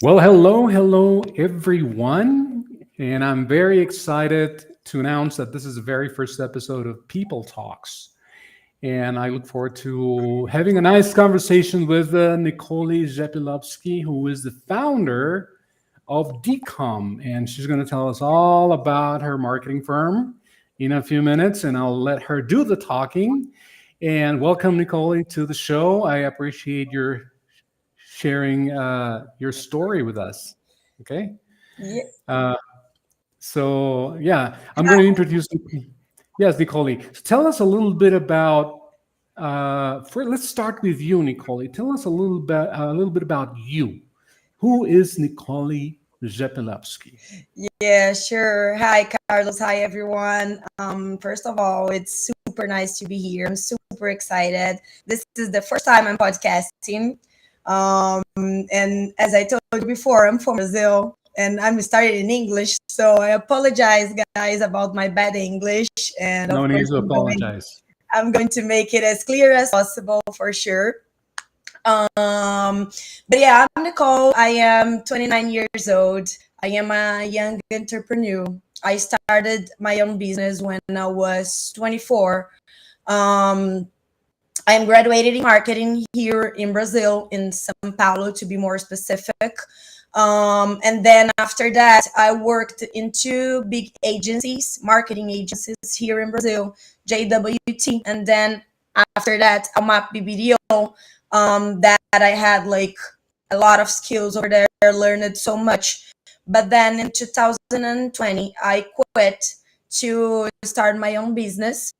Well, hello, everyone. And I'm very excited to announce that this is the very first episode of People Talks. And I look forward to having a nice conversation with Nicolli Szepilovski, who is the founder of DCOM. And she's going to tell us all about her marketing firm in a few minutes. And I'll let her do the talking. And welcome, Nicolli, to the show. I appreciate your sharing your story with us. Okay. Yeah. Uh, I'm going to introduce. Yes, Nicole. Tell us a little bit about. Let's start with you, Nicole. Tell us a little bit about you. Who is Nicolli Szepilovski? Yeah, sure. Hi, Carlos. Hi, everyone. First of all, it's super nice to be here. I'm super excited. This is the first time I'm podcasting. And as I told you before, I'm from Brazil and I'm started in English. So I apologize, guys, about my bad English. And of No need course, to apologize. I'm going to make it as clear as possible for sure. But yeah, I'm Nicole. I am 29 years old. I am a young entrepreneur. I started my own business when I was 24. I'm graduated in marketing here in Brazil, in São Paulo, to be more specific. And then after that, I worked in two big agencies, marketing agencies here in Brazil, JWT. And then after that, AMAP BBDO, that I had like a lot of skills over there, learned so much. But then in 2020, I quit to start my own business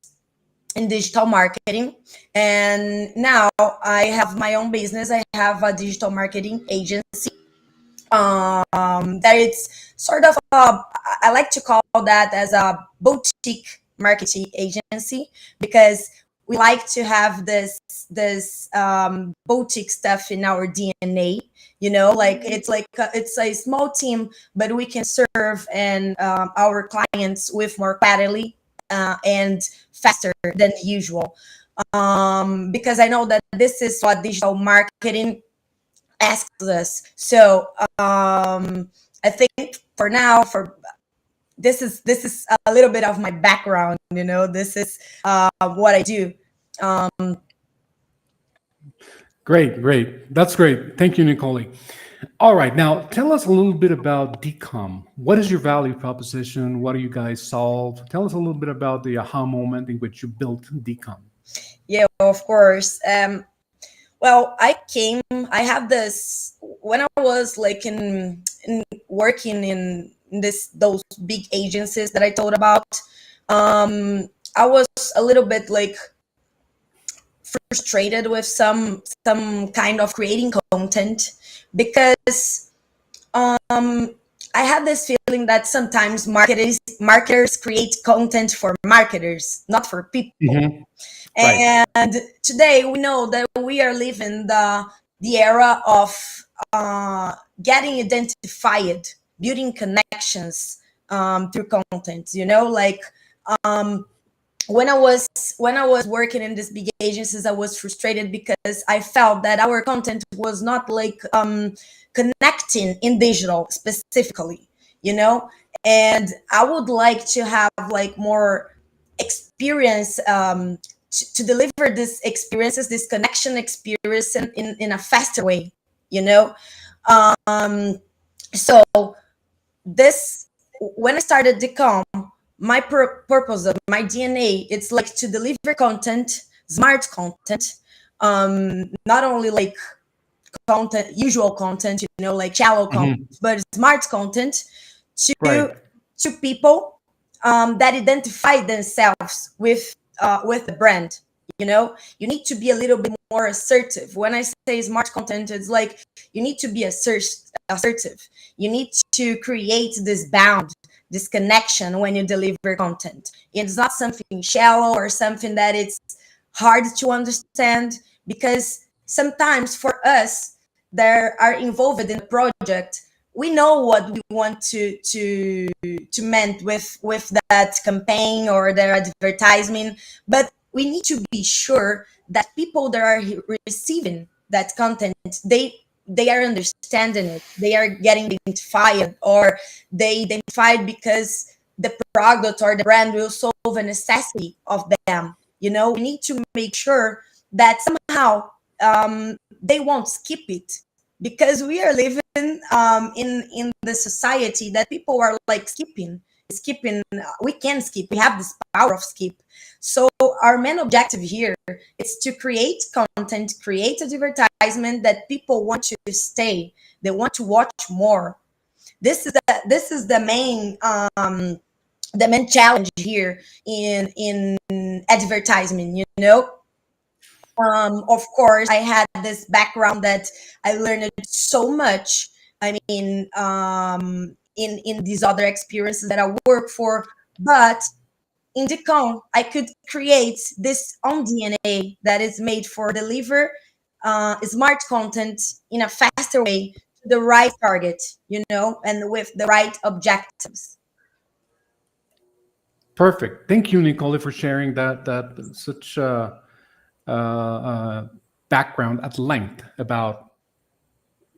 in digital marketing. And now I have my own business. I have a digital marketing agency. That it's sort of I like to call that as a boutique marketing agency because we like to have this boutique stuff in our DNA. You know, like it's a small team, but we can serve and our clients with more quality and faster than usual. Because I know that this is what digital marketing asks us. So I think for now, for this is a little bit of my background. You know, this is what I do. Great. That's great. Thank you, Nicole. All right, now tell us a little bit about DCOM. What is your value proposition? What do you guys solve? Tell us a little bit about the aha moment in which you built DCOM. Yeah, of course. Well, I have this when I was like in working in those big agencies that I told about. I was a little bit like frustrated with some kind of creating content because I had this feeling that sometimes marketers create content for marketers, not for people. Mm-hmm. Right. And today we know that we are living the era of getting identified, building connections through content. You know, like when I was working in these big agencies, I was frustrated because I felt that our content was not like connecting in digital specifically, you know. And I would like to have like more experience to deliver these experiences, this connection experience in a faster way, you know. So this when I started DCOM, my purpose of my DNA, it's like to deliver content, smart content, not only like content, usual content, you know, like shallow content, but smart content Right. to people that identify themselves with the brand. You know, you need to be a little bit more assertive. When I say smart content, it's like you need to be assertive. You need to create this bound, this connection when you deliver content. It's not something shallow or something that it's hard to understand, because sometimes for us that are involved in the project, we know what we want to meant with that campaign or their advertisement, but we need to be sure that people that are receiving that content, they they are understanding it, they are getting identified, or they identified because the product or the brand will solve a necessity of them. We need to make sure that somehow they won't skip it, because we are living in the society that people are like skipping. We can skip, we have this power of skip. So our main objective here is to create content, create advertisement that people want to stay, they want to watch more. This is the main challenge here in advertisement. Of course, I had this background that I learned so much. I mean, in these other experiences that I work for, but in Decon, I could create this own DNA that is made for deliver smart content in a faster way to the right target, and with the right objectives. Perfect. Thank you, Nicole, for sharing that such uh, background at length about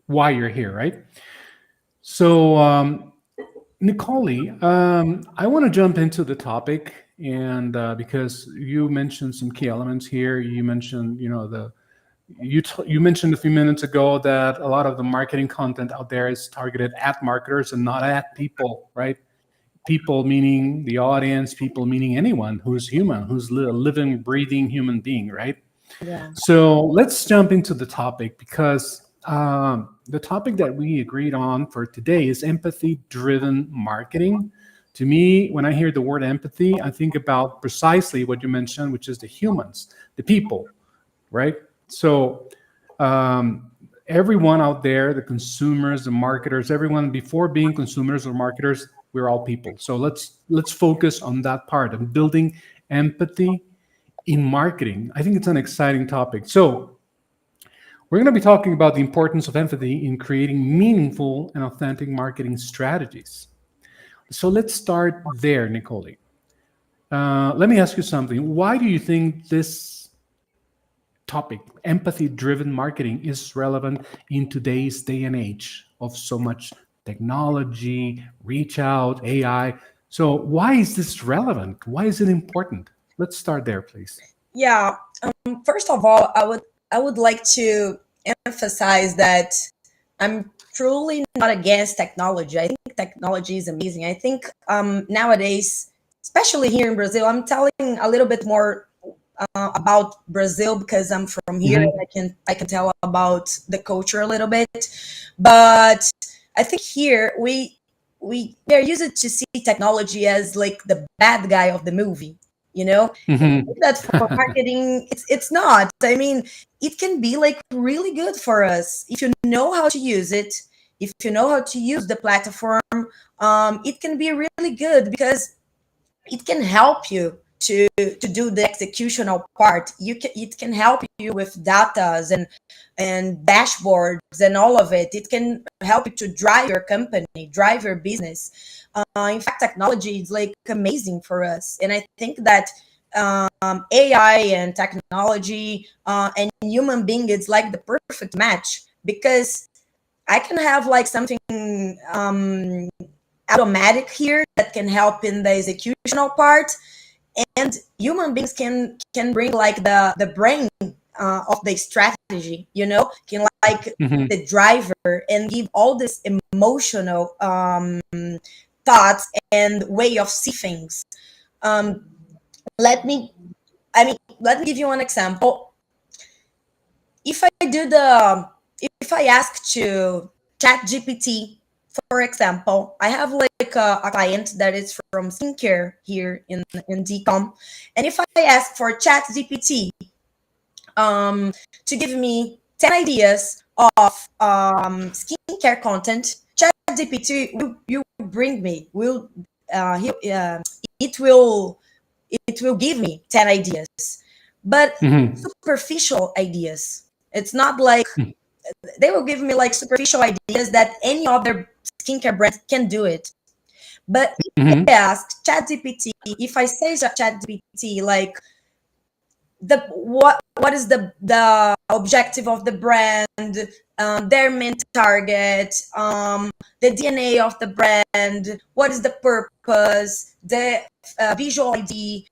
why you're here, right? So, Nicole, I want to jump into the topic, and because you mentioned some key elements here, you mentioned, you mentioned a few minutes ago that a lot of the marketing content out there is targeted at marketers and not at people, right? People meaning the audience, people meaning anyone who's human, who's a living, breathing human being, right? Yeah. So let's jump into the topic, because the topic that we agreed on for today is empathy driven marketing. To me, when I hear the word empathy, I think about precisely what you mentioned, which is the humans, the people, right? So everyone out there, the consumers, the marketers, everyone, before being consumers or marketers, we're all people. So let's focus on that part of building empathy in marketing. I think it's an exciting topic. So we're going to be talking about the importance of empathy in creating meaningful and authentic marketing strategies. So let's start there, Nicole. Let me ask you something. Why do you think this topic, empathy driven marketing, is relevant in today's day and age of so much technology, reach out, AI? So, why is this relevant? Why is it important? Let's start there, please. Yeah. First of all, I would like to emphasize that I'm truly not against technology. I think technology is amazing. I think nowadays, especially here in Brazil, I'm telling a little bit more about Brazil because I'm from here, and Mhm. I can tell about the culture a little bit. But I think here we are used to see technology as like the bad guy of the movie. Mhm. That for marketing, it's not. I mean, it can be like really good for us if you know how to use it, if you know how to use the platform. It can be really good because it can help you to do the executional part. It can help you with datas and dashboards and all of it. It can help you to drive your company, drive your business. In fact, technology is like amazing for us, and I think that AI and technology and human being is like the perfect match, because I can have like something um, automatic here that can help in the executional part, and human beings can bring like the brain of the strategy, can like Mhm. the driver, and give all this emotional thoughts and way of see things. um, let me let me give you an example. If I do the if I ask to chat GPT, for example, I have like a client that is from skincare here in DCOM, and if I ask for chat GPT to give me 10 ideas of skincare content, chat GPT he, it will give me 10 ideas, but Mhm. superficial ideas. It's not like they will give me like superficial ideas that any other skincare brand can do it. But if I Mhm. ask ChatGPT, if I say to ChatGPT like what is the objective of the brand, their main target, the DNA of the brand, what is the purpose, the visual ID.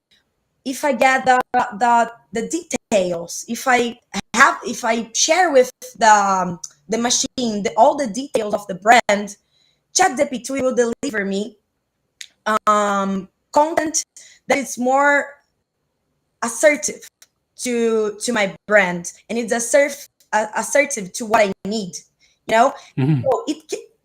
If I get the details, if I share with the machine all the details of the brand, ChatGPT will deliver me content that is more assertive to my brand, and it's assertive to what I need. Mhm. So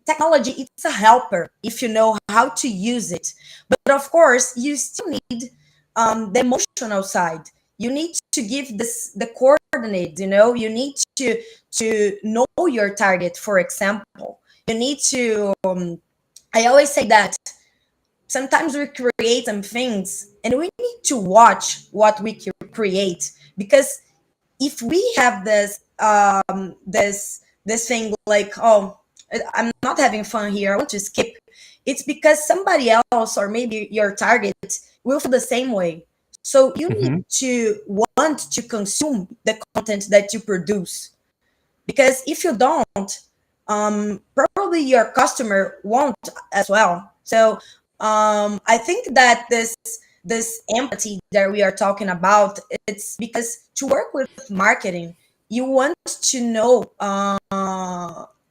technology, it's a helper if you know how to use it, but of course you still need the emotional side. You need to give this the coordinates. You need to know your target. For example, you need to. I always say that sometimes we create some things and we need to watch what we create, because if we have this thing like, oh, I'm not having fun here, I want to skip, it's because somebody else or maybe your target will feel the same way. So you need Mhm. to want to consume the content that you produce, because if you don't, probably your customer won't as well. So I think that this empathy that we are talking about, it's because to work with marketing, you want to know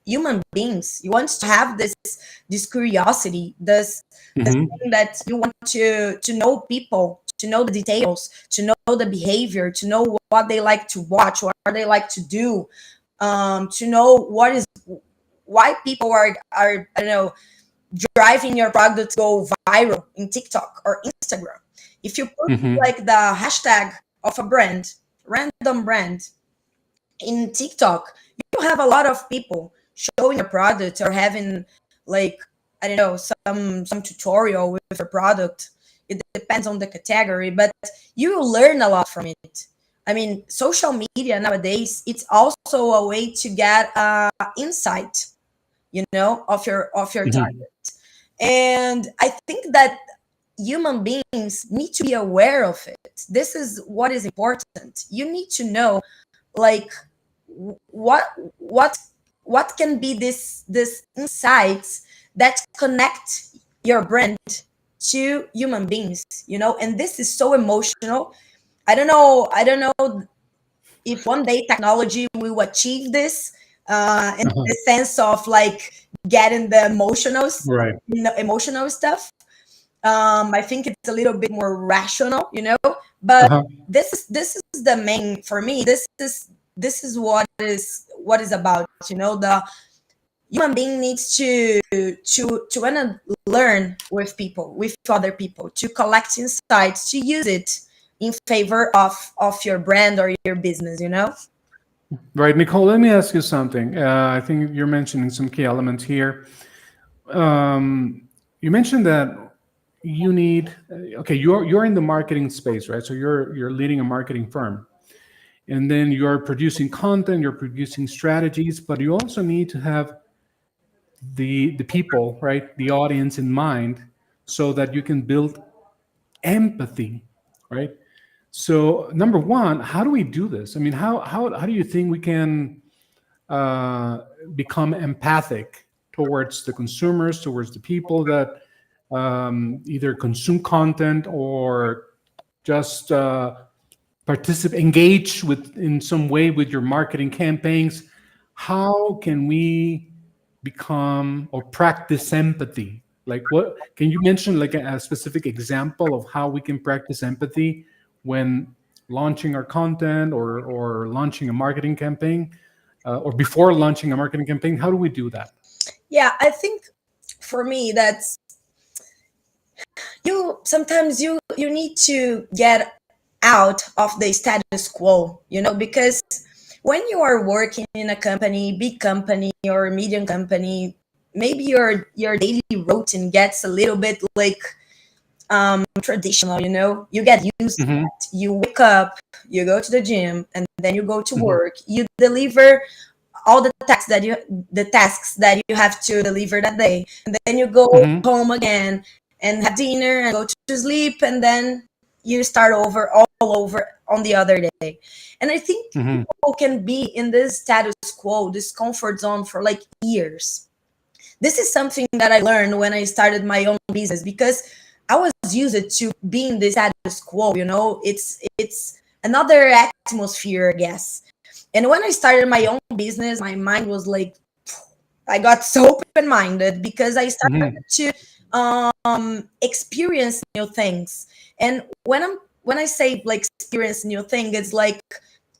human beings. You want to have this curiosity, this Mhm. thing that you want to know people, to know the details, to know the behavior, to know what they like to watch, what they like to do, to know why people are I don't know, driving your product to go viral in TikTok or Instagram. If you put Mhm. like the hashtag of a brand, random brand, in TikTok, you have a lot of people showing a product or having like, I don't know, some tutorial with a product. It depends on the category, but you will learn a lot from it. I mean, social media nowadays, it's also a way to get insight, of your Mhm. target. And I think that human beings need to be aware of it. This is what is important. You need to know, like, what what what can be this insights that connect your brand to human beings, and this is so emotional. I don't know if one day technology will achieve this, in Uh-huh. the sense of like getting the Right. emotional stuff. I think it's a little bit more rational, but Uh-huh. this is the main for me. This is what is about. The human being needs to want to learn with people, with other people, to collect insights, to use it in favor of your brand or your business. Right, Nicole, let me ask you something. I think you're mentioning some key elements here. You mentioned that you need, okay, you're in the marketing space, right? So you're leading a marketing firm, and then you're producing content, you're producing strategies, but you also need to have the people, right, the audience in mind, so that you can build empathy, right? So number one, how do we do this? I mean, how do you think we can uh, become empathic towards the consumers, towards the people that either consume content or just participate, engage with in some way with your marketing campaigns? How can we become or practice empathy? Like, what can you mention, like a specific example of how we can practice empathy when launching our content or launching a marketing campaign, or before launching a marketing campaign? How do we do that? Yeah, I think for me that's, you sometimes you need to get out of the status quo, because when you are working in a company, big company or a medium company, maybe your daily routine gets a little bit like traditional. You get used to Hmm. that. You wake up, you go to the gym, and then you go to Hmm. work, you deliver all the tasks that you have to deliver that day, and then you go Hmm. home again and have dinner and go to sleep, and then you start over all over on the other day. And I think Hmm. people can be in this status quo, this comfort zone for like years. This is something that I learned when I started my own business, because I was used to being the status quo, you know, it's another atmosphere, I guess. And when I started my own business, my mind was like, I got so open-minded because I started Hmm. to experience new things. And when I say like experience new thing, it's like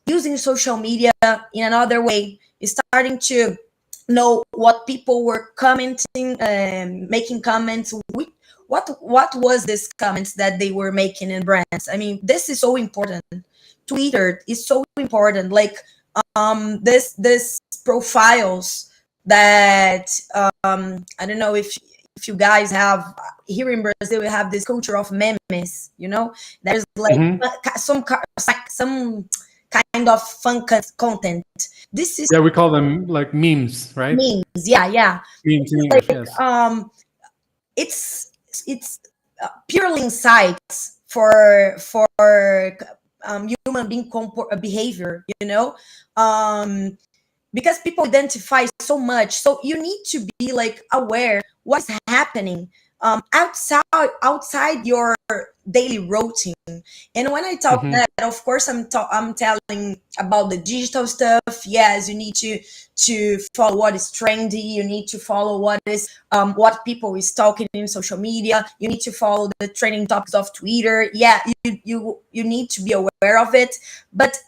using social media in another way, is starting to know what people were commenting, making comments. What was this comments that they were making in brands? I mean, this is so important. Twitter is so important. Like this profiles that I don't know if you guys have here in Brazil, we have this culture of memes. You know, there's like Hmm. some kind of fun content. This is Yeah, we call them like memes, right? memes. Yeah, yeah. Memes This in is English, like yes. it's purely insights for human being behavior. You know, because people identify so much, so you need to be like aware what's happening outside your daily routine. And when I talk Hmm. that, of course I'm telling about the digital stuff. Yes, you need to follow what is trendy, you need to follow what is what people is talking in social media, you need to follow the trending topics of Twitter. Yeah, you need to be aware of it. But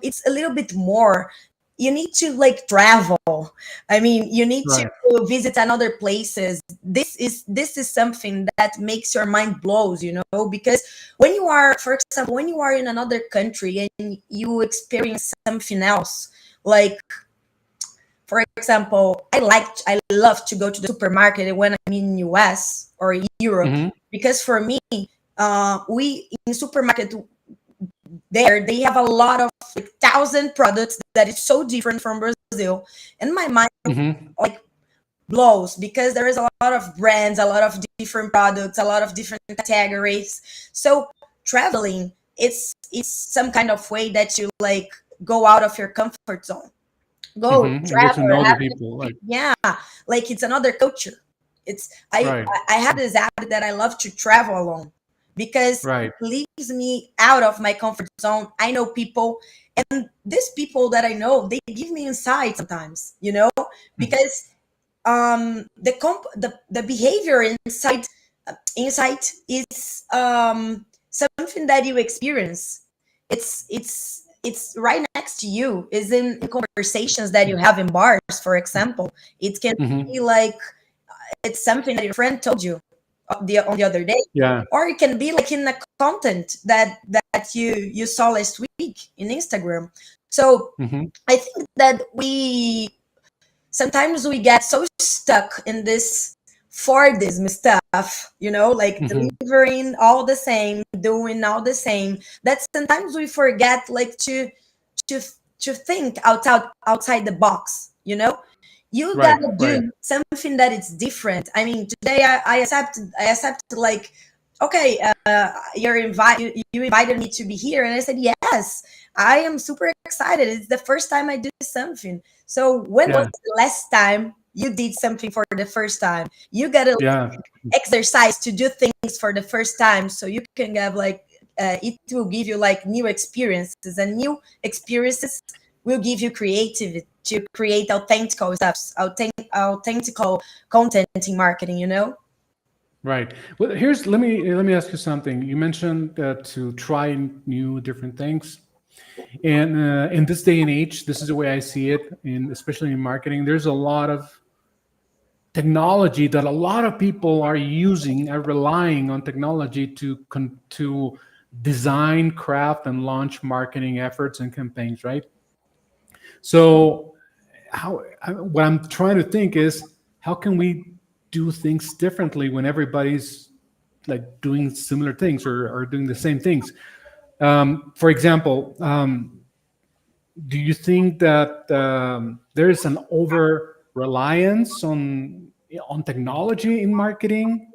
it's a little bit more. You need to like travel. I mean, you need to Right. visit another places. This is something that makes your mind blows, you know, because when you are, for example, when you are in another country and you experience something else, like for example, I love to go to the supermarket when I'm in US or Europe, Hmm. because for me, we in supermarket there they have a lot of like thousand products that is so different from Brazil, and my mind Hmm. like blows because there is a lot of brands, a lot of different products, a lot of different categories. So traveling, it's some kind of way that you like go out of your comfort zone, go Hmm. And get to travel, know the have people, like, yeah, like it's another culture. It's right, I have this habit that I love to travel alone because it right. leaves me out of my comfort zone. I know people, and these people that I know, they give me insight sometimes, you know, because the behavior inside is something that you experience. It's right next to you, is in conversations that you have in bars, for example. It can Hmm. be like it's something that your friend told you on the other day, Yeah. or it can be like in the content that you saw last week in Instagram. So Hmm. I think that we sometimes we get so stuck in this Fordism stuff, you know, like Hmm. delivering all the same, doing all the same, that sometimes we forget like to to think outside the box, you know. You Right, gotta right. do something that is different. I mean, today I accepted like, okay, you invited me to be here, and I said yes. I am super excited. It's the first time I do something. So when was Yeah, the last time you did something for the first time? You gotta yeah. exercise to do things for the first time, so you can have like it will give you like new experiences, and new experiences will give you creativity to create authentical stuff, authentical content in marketing, you know. Right. Well, here's let me ask you something. You mentioned that to try new different things, and in this day and age, this is the way I see it, and especially in marketing, there's a lot of technology that a lot of people are using, are relying on technology to design, craft, and launch marketing efforts and campaigns. Right. So, what I'm trying to think is, how can we do things differently when everybody's like doing similar things, or doing the same things? For example, do you think that there is an over reliance on technology in marketing?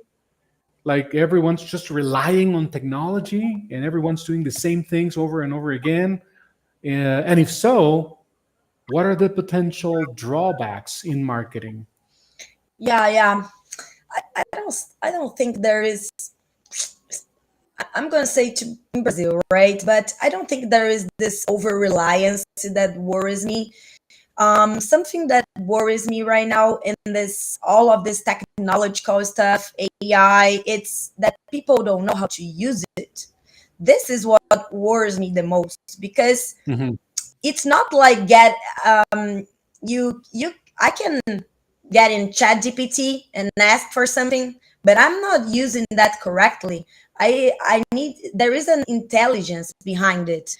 Like everyone's just relying on technology and everyone's doing the same things over and over again? And if so, what are the potential drawbacks in marketing? Yeah. I don't think there is. I'm gonna say to Brazil, right? But I don't think there is this over reliance that worries me. Something that worries me right now in this all of this technological stuff, AI, it's that people don't know how to use it. This is what worries me the most, because Hmm. it's not like get you I can get in chat gpt and ask for something, but I'm not using that correctly. I need, there is an intelligence behind it.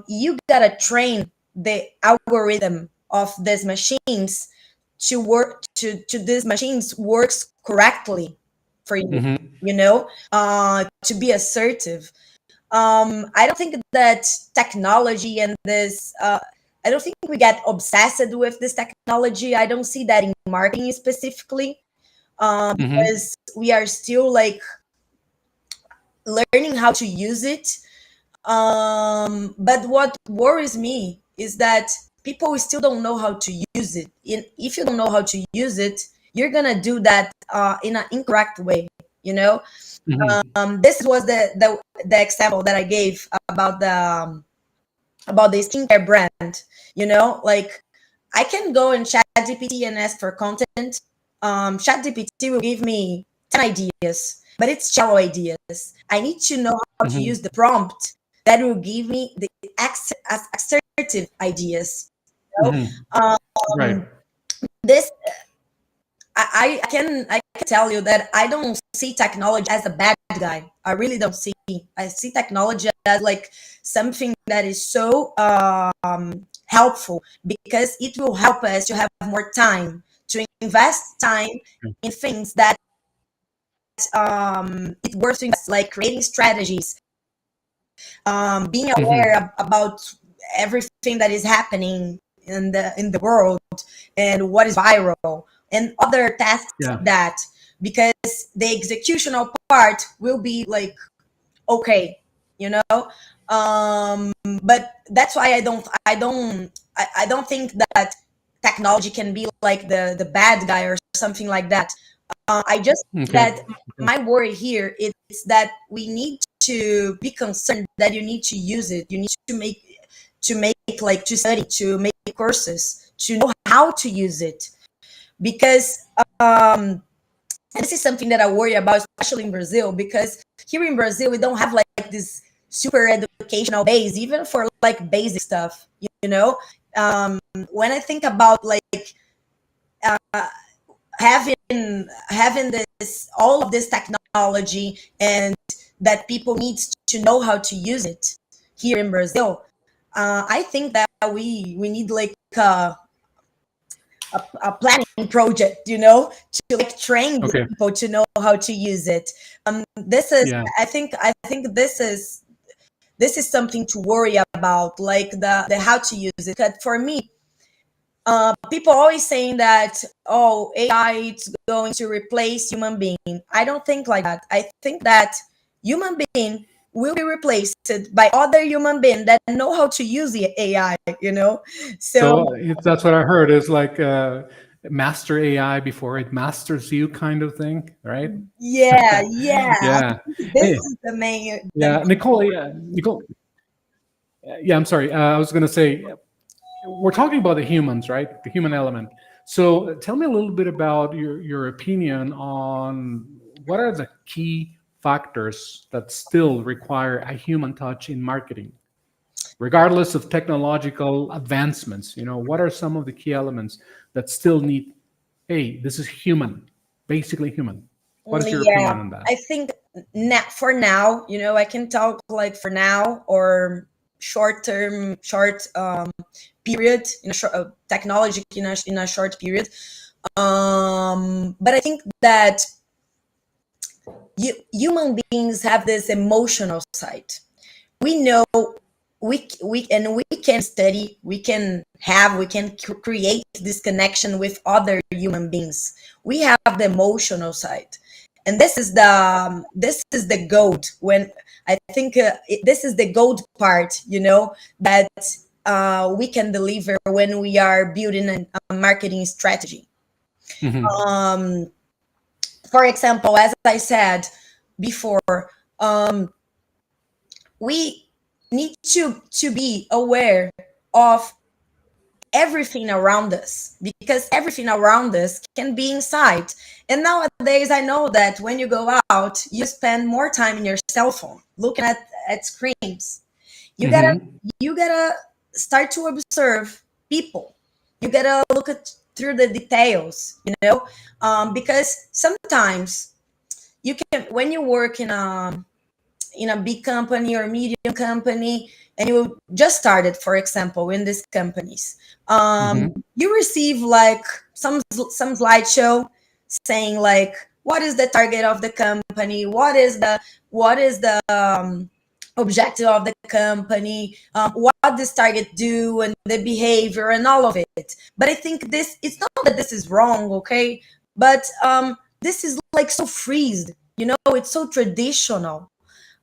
You gotta train the algorithm of these machines to work to these machines works correctly for you, Hmm. you know, to be assertive. I don't think that technology and this I don't think we get obsessed with this technology. I don't see that in marketing specifically, Hmm. because we are still like learning how to use it. But what worries me is that people still don't know how to use it. If you don't know how to use it, you're gonna do that in an incorrect way. You know, Hmm. this was the example that I gave about the skincare brand. You know, like I can go in chat gpt and ask for content. Chat gpt will give me 10 ideas, but it's shallow ideas. I need to know how to Hmm. use the prompt that will give me the assertive ideas, you know? Hmm. Right. This I can tell you that I don't see technology as a bad guy. I really don't see. I see technology as like something that is so helpful, because it will help us to have more time to invest time in things that it's worth to invest, like creating strategies, being Hmm. aware about everything that is happening in the world and what is viral and other tasks Yeah. like that, because the executional part will be like okay, you know. But that's why I don't think that technology can be like the bad guy or something like that. I just think Okay. that my worry here is that we need to be concerned that you need to use it. You need to make like to study, to make courses, to know how to use it, because um, and this is something that I worry about, especially in Brazil, because here in Brazil we don't have like this super educational base, even for like basic stuff. You know, when I think about like uh, having this all of this technology, and that people need to know how to use it here in Brazil, I think that we need like a planning project, you know, to like train the Okay. people to know how to use it. This is, Yeah. I think this is something to worry about, like the how to use it. 'Cause for me, people always saying that, oh, AI is going to replace human being. I don't think like that. I think that human being will be replaced by other human beings that know how to use the AI, you know. So So that's what I heard is like master AI before it masters you kind of thing, right? yeah, Yeah. this Hey, is the yeah, Nicole, Nicole, yeah, I'm sorry. I was going to say, we're talking about the humans, right? The human element. So tell me a little bit about your opinion on what are the key factors that still require a human touch in marketing, regardless of technological advancements. What are some of the key elements that still need, hey, this is human, basically human? What is your yeah. opinion on that? I think for now, you know, I can talk like for now or short period in a short technology in a short period. But I think that human beings have this emotional side. We know we can study, we can create this connection with other human beings. We have the emotional side, And this is the gold. When I think this is the gold part, that we can deliver when we are building a marketing strategy. Hmm. um, for example, as I said before, we need to be aware of everything around us, because everything around us can be inside. And nowadays, I know that when you go out, you spend more time in your cell phone looking at screens. You gotta Hmm. you gotta start to observe people. You gotta look at through the details, because sometimes you can, when you work in a big company or medium company, and you just started, for example, in these companies, Hmm. you receive like some slideshow saying like, what is the target of the company, what is the objective of the company, what this target do, and the behavior and all of it. But I think this, it's not that this is wrong, okay, but this is like so freezed, it's so traditional.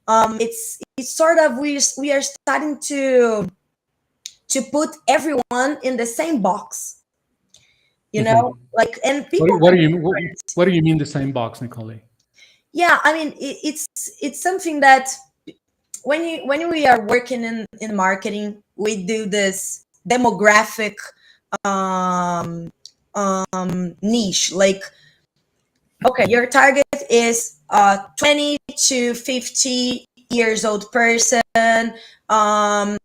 It's sort of, we are starting to put everyone in the same box, Hmm. like, and What, people what are do you different. what do you mean the same box, Nicolli? Yeah, I mean, it's something that when we are working in marketing, we do this demographic um niche, like, okay, your target is 20 to 50 years old person, um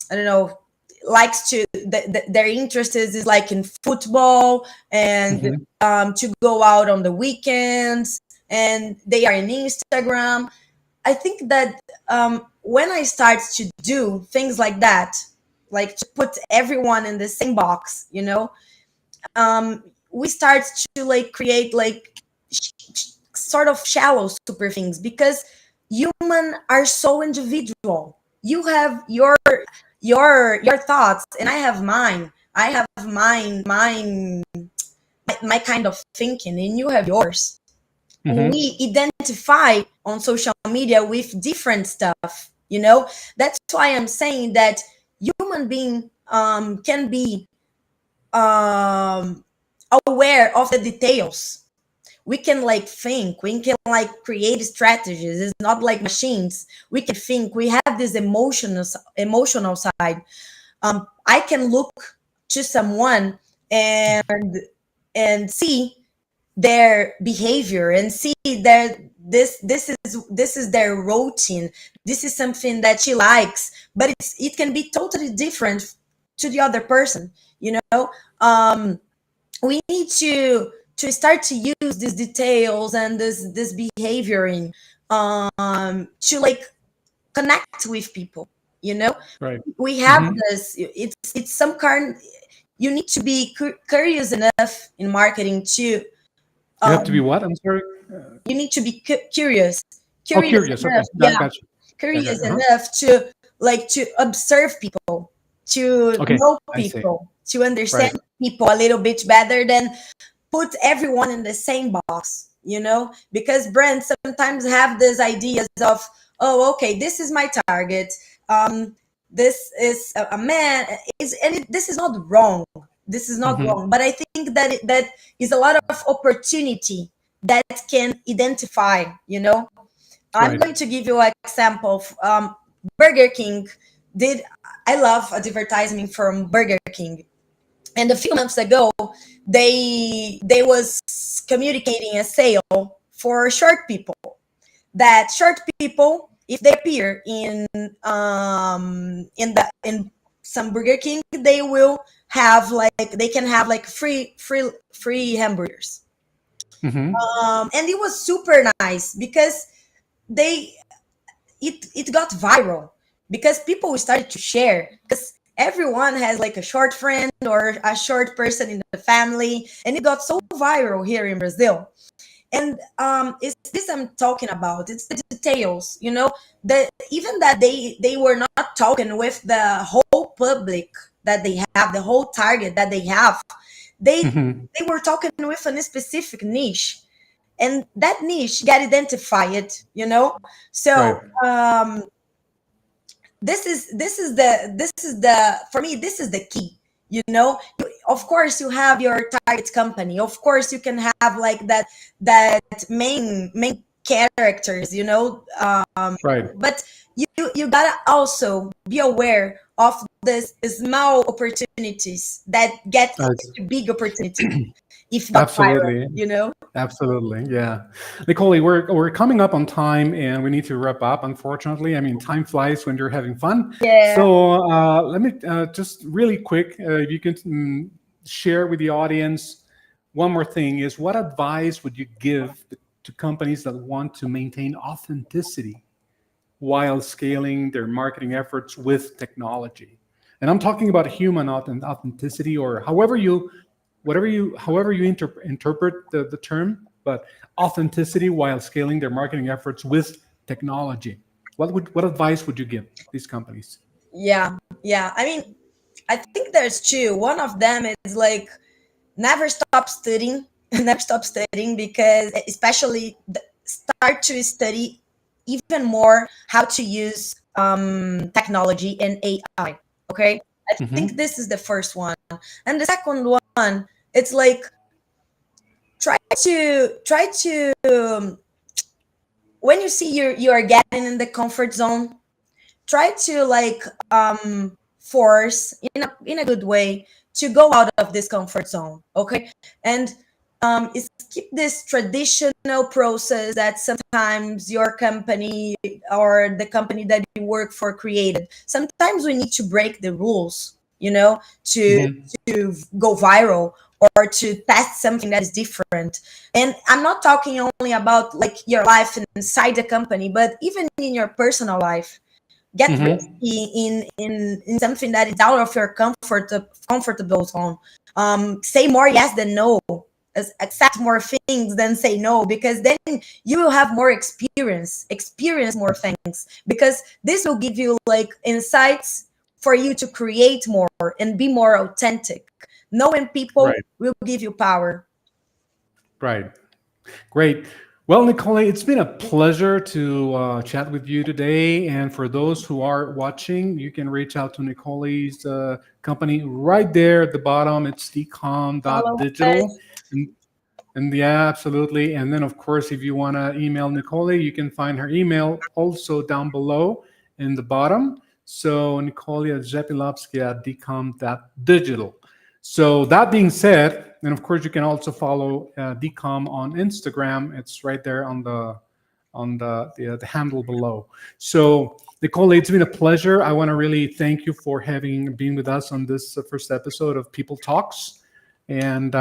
I don't know, likes to, their interest is like in football, and Hmm. to go out on the weekends, and they are in Instagram. I think that when I start to do things like that, like to put everyone in the same box, we start to like create like sort of shallow super things, because human are so individual. You have your thoughts, and I have mine. I have my kind of thinking, and you have yours. Hmm. We identify on social media with different stuff. That's why I'm saying that human being can be um, aware of the details. We can like think, we can like create strategies. It's not like machines. We can think, we have this emotional side. I can look to someone and see their behavior, and see their this is their routine. This is something that she likes, but it can be totally different to the other person. Um, we need to start to use these details and this behavioring to like connect with people. you know Right. we have Hmm. this, it's some kind. You need to be curious enough in marketing to You have to be um, what? I'm sorry. you need to be curious Oh, curious curious. Okay, enough, yeah, got you. Yeah, got curious you. Uh-huh. enough to like to observe people, to Okay, know I see. people, to understand Right. people a little bit better than put everyone in the same box. Because brands sometimes have these ideas of, oh, okay, this is my target, this is a man, this is not wrong, this is not Hmm. wrong, but I think that that is a lot of opportunity that can identify. I'm Right. going to give you an example of, Burger King did. I love advertising from Burger King, and a few months ago, they was communicating a sale for short people. That short people, if they appear in some Burger King, they will have like, they can have like free hamburgers. Hmm. And it was super nice because they it got viral, because people started to share, because everyone has like a short friend or a short person in the family, and it got so viral here in Brazil. And it's this I'm talking about, it's the details, that even that they were not talking with the whole public that they have, the whole target that they have. they Hmm. they were talking with a specific niche. and that niche get identified, Right. so this is the for me, this is the key. Of course you have your target company, of course you can have like that main characters, Right. but you gotta also be aware of this small opportunities that get That's- into big opportunities if got viral, Absolutely. you know. Absolutely, yeah. Nicolli, we're coming up on time, and we need to wrap up. Unfortunately, I mean, time flies when you're having fun. Yeah. So let me just really quick, if you can share with the audience one more thing: is what advice would you give to companies that want to maintain authenticity while scaling their marketing efforts with technology? And I'm talking about human authenticity, or however you interpret the term, but authenticity while scaling their marketing efforts with technology. What advice would you give these companies? Yeah, I mean, I think there's two. One of them is like never stop studying, never stop studying, because especially start to study even more how to use technology and AI. Okay, I think Hmm. this is the first one, and the second one, it's like try to when you see you are getting in the comfort zone, try to like force in a good way to go out of this comfort zone, okay, and skip this traditional process that sometimes your company or the company that you work for created. Sometimes we need to break the rules, to Hmm. go viral or to test something that is different. And I'm not talking only about like your life inside the company, but even in your personal life. Get Hmm. risky in something that is out of your comfortable zone. Say more yes than no. Accept more things than say no, because then you will have more experience more things, because this will give you like insights for you to create more and be more authentic. Knowing people Right. will give you power. Right. Great. Well, Nicole, it's been a pleasure to chat with you today. And for those who are watching, you can reach out to Nicole's company right there at the bottom. It's Follow decom.digital. us. And, and yeah, absolutely. And then, of course, if you want to email Nicole, you can find her email also down below in the bottom. So Nicolli Szepilovski at decom.digital. So that being said, and of course you can also follow Decom on Instagram. It's right there on the handle below. So Nicole, it's been a pleasure. I want to really thank you for having been with us on this first episode of People Talks, and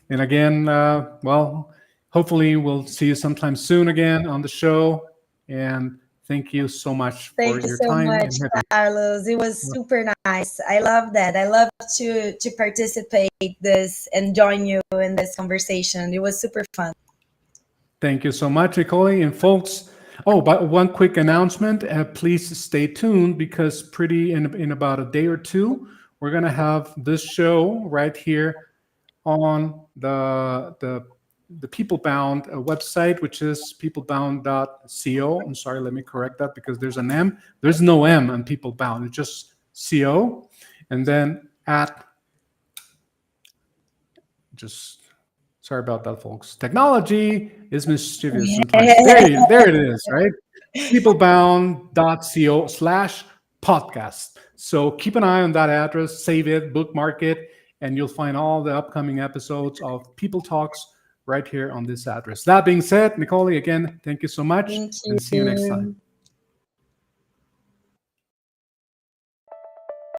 again, well, hopefully we'll see you sometime soon again on the show. And thank you so much for Thank you your so time much, and having. Carlos. It was super nice. I love that. I love to participate this and join you in this conversation. It was super fun. Thank you so much, Nicole. And folks, oh, but one quick announcement. Please stay tuned because pretty in about a day or two, we're gonna have this show right here on the PeopleBound website, which is peoplebound.co. I'm sorry, let me correct that because there's an M. There's no M on PeopleBound. It's just co, and then at just sorry about that, folks. Technology is mischievous sometimes. There it is, right? Peoplebound.co/podcast. So keep an eye on that address, save it, bookmark it, and you'll find all the upcoming episodes of People Talks right here on this address. That being said, Nicole, again, thank you so much Thank and see you next time. you.